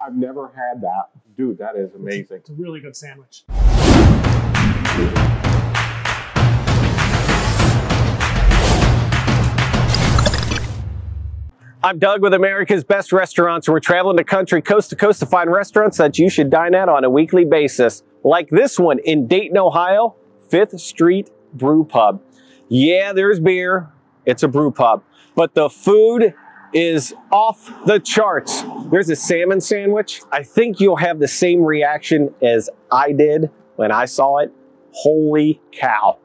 I've never had that. Dude, that is amazing. It's a really good sandwich. I'm Doug with America's Best Restaurants. We're traveling the country coast to coast to find restaurants that you should dine at on a weekly basis. Like this one in Dayton, Ohio, Fifth Street Brewpub. Yeah, there's beer. It's a brew pub. But the food is off the charts. There's a salmon sandwich. I think you'll have the same reaction as I did when I saw it. Holy cow.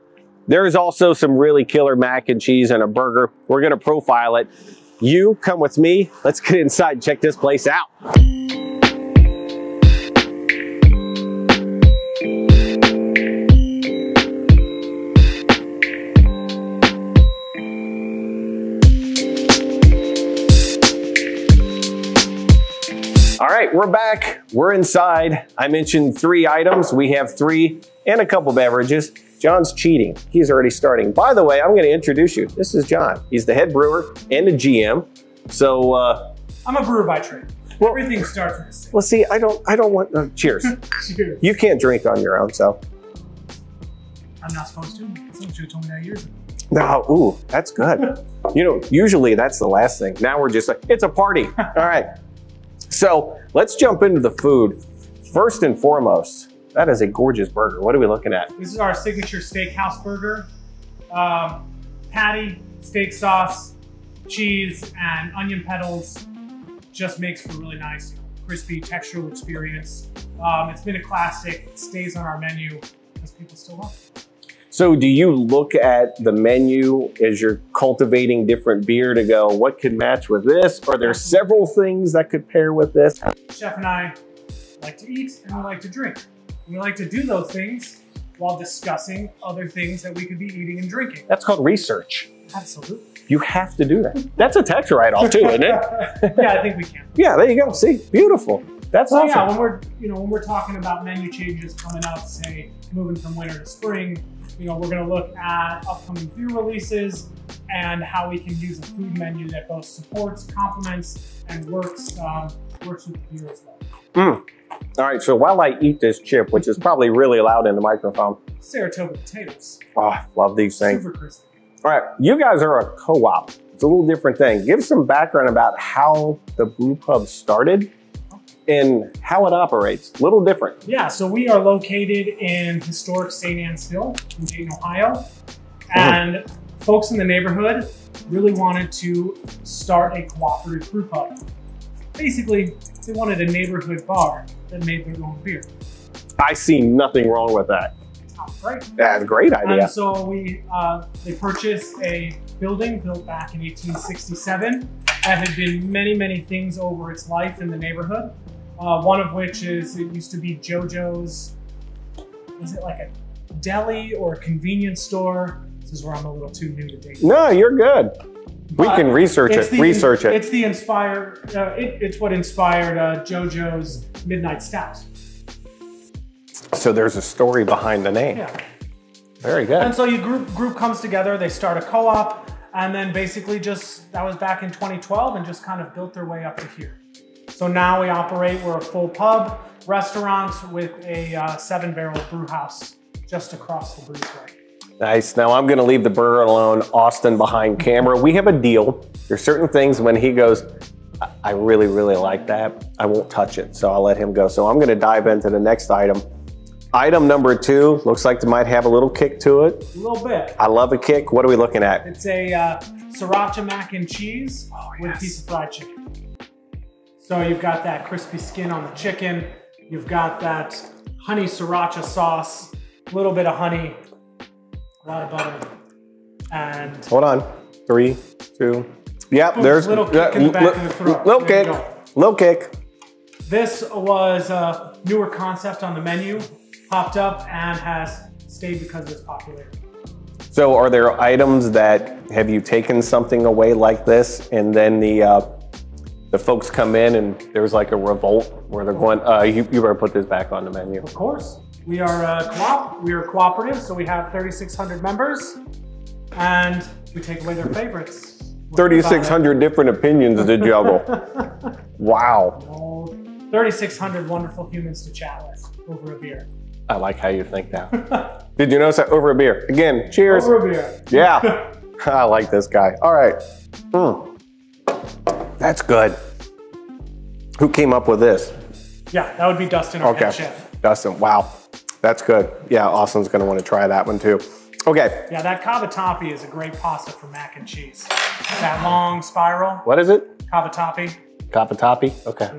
There's also some really killer mac and cheese and a burger. We're gonna profile it. You come with me. Let's get inside and check this place out. All right, we're back. We're inside. I mentioned 3 items. We have 3 and a couple beverages. John's cheating. He's already starting. By the way, I'm going to introduce you. This is John. He's the head brewer and the GM. So I'm a brewer by trade. Well, everything starts with a sip. Well, see, I don't want. Cheers. Cheers. You can't drink on your own, so. I'm not supposed to. Someone should have told me that years ago. No, ooh, that's good. You know, usually that's the last thing. Now we're just like, it's a party. All right. So let's jump into the food. First and foremost, that is a gorgeous burger. What are we looking at? This is our signature Steakhouse burger. Patty, steak sauce, cheese, and onion petals. Just makes for a really nice, crispy, textural experience. It's been a classic. It stays on our menu because people still love it. So do you look at the menu as you're cultivating different beer to go, what could match with this? Are there several things that could pair with this? Chef and I like to eat and we like to drink. We like to do those things while discussing other things that we could be eating and drinking. That's called research. Absolutely. You have to do that. That's a tax write-off too, isn't it? Yeah, I think we can. Yeah, there you go. See, beautiful. That's awesome. Yeah, when we're talking about menu changes coming up, say moving from winter to spring, we're going to look at upcoming beer releases and how we can use a food menu that both supports, complements, and works with the beer as well. All right, so while I eat this chip, which is probably really loud in the microphone. Saratoga potatoes. Oh, love these things. Super crispy. All right, you guys are a co-op. It's a little different thing. Give some background about how the brew pub started and how it operates. A little different. Yeah, so we are located in historic St. Anne's Hill in Dayton, Ohio. And folks in the neighborhood really wanted to start a cooperative brew pub. Basically, they wanted a neighborhood bar that made their own beer. I see nothing wrong with that. Oh, great. That's a great idea. And so they purchased a building built back in 1867 that had been many, many things over its life in the neighborhood. One of which is it used to be JoJo's, is it like a deli or a convenience store? This is where I'm a little too new to Dayton. No, you're good. We can research it. Research it. It's the inspired. It's what inspired JoJo's Midnight Stout. So there's a story behind the name. Yeah. Very good. And so your group comes together. They start a co-op, and then basically that was back in 2012, and just kind of built their way up to here. So now we operate. We're a full pub restaurant with a 7-barrel brew house just across the breezeway. Nice. Now I'm going to leave the burger alone. Austin behind camera. We have a deal. There's certain things when he goes, I really, really like that, I won't touch it. So I'll let him go. So I'm going to dive into the next item. Item number 2 looks like it might have a little kick to it. A little bit. I love a kick. What are we looking at? It's a Sriracha Mac Cheese with a piece of fried chicken. So you've got that crispy skin on the chicken. You've got that honey sriracha sauce, a little bit of honey, a lot of butter, and... Hold on. 3, 2... Yep, there's... Little kick in the back of the throat. Little kick. Little kick. This was a newer concept on the menu, popped up, and has stayed because of its popularity. So are there items that, have you taken something away like this and then the folks come in and there's like a revolt where they're going, you better put this back on the menu? Of course. We are co-op, we are cooperative, so we have 3,600 members, and we take away their favorites. 3,600 different opinions to juggle. Wow. 3,600 wonderful humans to chat with over a beer. I like how you think that. Did you notice that? Over a beer. Again, cheers. Over a beer. Yeah. I like this guy. All right. That's good. Who came up with this? Yeah, that would be Dustin, our head chef. Dustin, wow. That's good. Yeah, Austin's gonna want to try that one too. Okay. Yeah, that cavatappi is a great pasta for mac and cheese. That long spiral. What is it? Cavatappi. Cavatappi? Okay.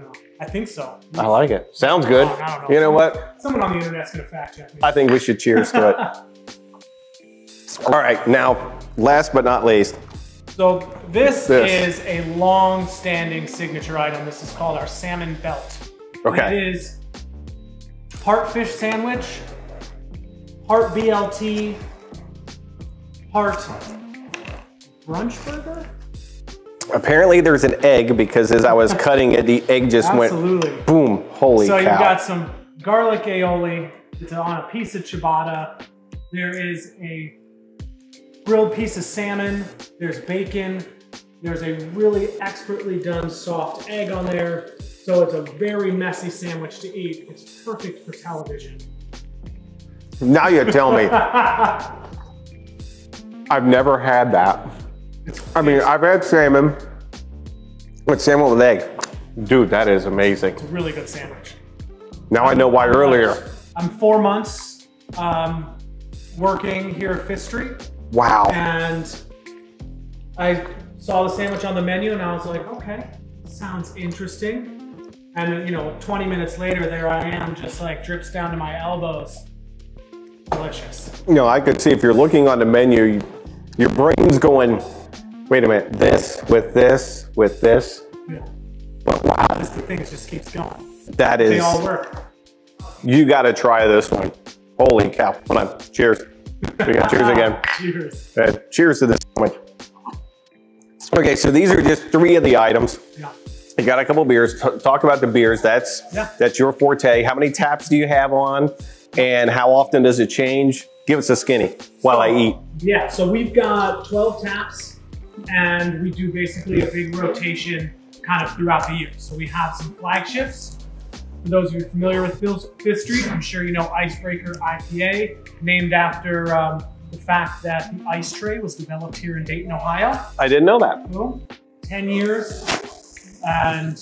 I think so. I like it. Sounds good. I don't know. You know what? Someone on the internet's gonna fact check me. I think we should cheers to it. All right, now, last but not least. So this is a long-standing signature item. This is called our Salmon Belt. Okay. It is part fish sandwich, part B.E.L.T, part brunch burger? Apparently there's an egg because as I was cutting it, the egg just went boom, holy cow. So you've got some garlic aioli. It's on a piece of ciabatta. There is a grilled piece of salmon. There's bacon. There's a really expertly done soft egg on there. So it's a very messy sandwich to eat. It's perfect for television. Now you tell me. I've never had that. I mean, I've had salmon with salmon with egg. Dude, that is amazing. It's a really good sandwich. Now I know why earlier. I'm 4 months working here at Fifth Street. Wow. And I saw the sandwich on the menu and I was like, okay, sounds interesting. And you know, 20 minutes later, there I am, just like drips down to my elbows. Delicious. You know, I could see if you're looking on the menu, your brain's going, wait a minute, this, with this, with this. Yeah. But wow. That's the thing, it just keeps going. That is. They all work. You got to try this one. Holy cow. Hold on. Cheers. We got cheers again. Cheers. Cheers to this sandwich. Okay, so these are just 3 of the items. Yeah. You got a couple beers. Talk about the beers. That's your forte. How many taps do you have on? And how often does it change? Give us a skinny while I eat. Yeah, so we've got 12 taps and we do basically a big rotation kind of throughout the year. So we have some flagships. For those of you familiar with Fifth Street, I'm sure you know Icebreaker IPA, named after the fact that the ice tray was developed here in Dayton, Ohio. I didn't know that. So, 10 years, and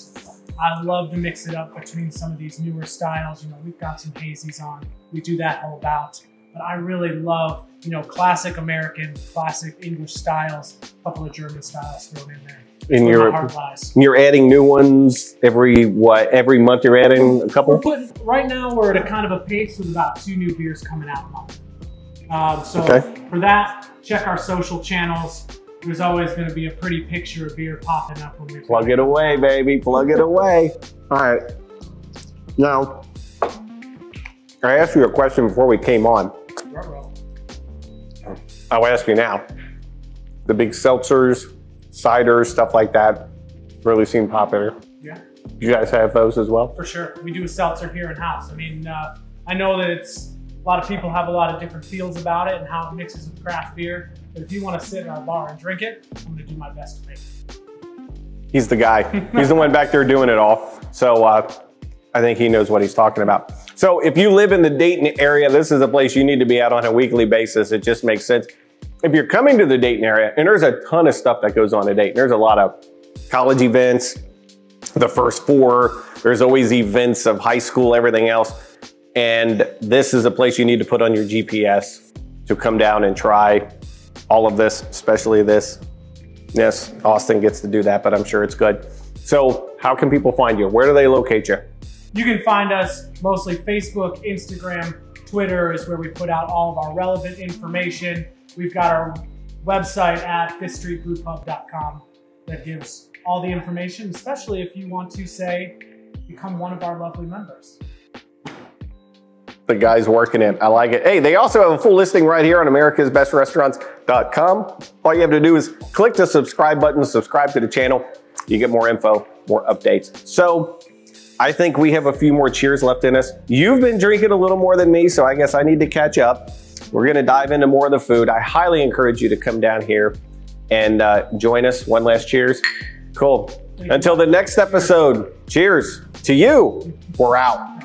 I love to mix it up between some of these newer styles. You know, we've got some hazies on. We do that whole bout. But I really love, you know, classic American, classic English styles, a couple of German styles thrown in there. And you're adding new ones every month you're adding a couple? Right now we're at a kind of a pace with about 2 new beers coming out a month. So for that, check our social channels. There's always going to be a pretty picture of beer popping up when we plug it away, baby. Plug it away. All right. Now, I asked you a question before we came on. I'll ask you now. The big seltzers, ciders, stuff like that really seem popular. Yeah. You guys have those as well? For sure. We do a seltzer here in-house. I mean, I know that a lot of people have a lot of different feels about it and how it mixes with craft beer. But if you want to sit in our bar and drink it, I'm going to do my best to make it. He's the guy. He's the one back there doing it all. So I think he knows what he's talking about. So if you live in the Dayton area, this is a place you need to be at on a weekly basis. It just makes sense. If you're coming to the Dayton area, and there's a ton of stuff that goes on in Dayton. There's a lot of college events, the first 4. There's always events of high school, everything else. And this is a place you need to put on your GPS to come down and try all of this, especially this. Yes, Austin gets to do that, but I'm sure it's good. So how can people find you? Where do they locate you? You can find us mostly Facebook, Instagram, Twitter is where we put out all of our relevant information. We've got our website at fifthstreetbrewpub.com that gives all the information, especially if you want to, say, become one of our lovely members. The guy's working it. I like it. Hey, they also have a full listing right here on americasbestrestaurants.com. All you have to do is click the subscribe button, subscribe to the channel. You get more info, more updates. So I think we have a few more cheers left in us. You've been drinking a little more than me, so I guess I need to catch up. We're gonna dive into more of the food. I highly encourage you to come down here and join us. One last cheers. Cool. Until the next episode, Cheers to you. We're out.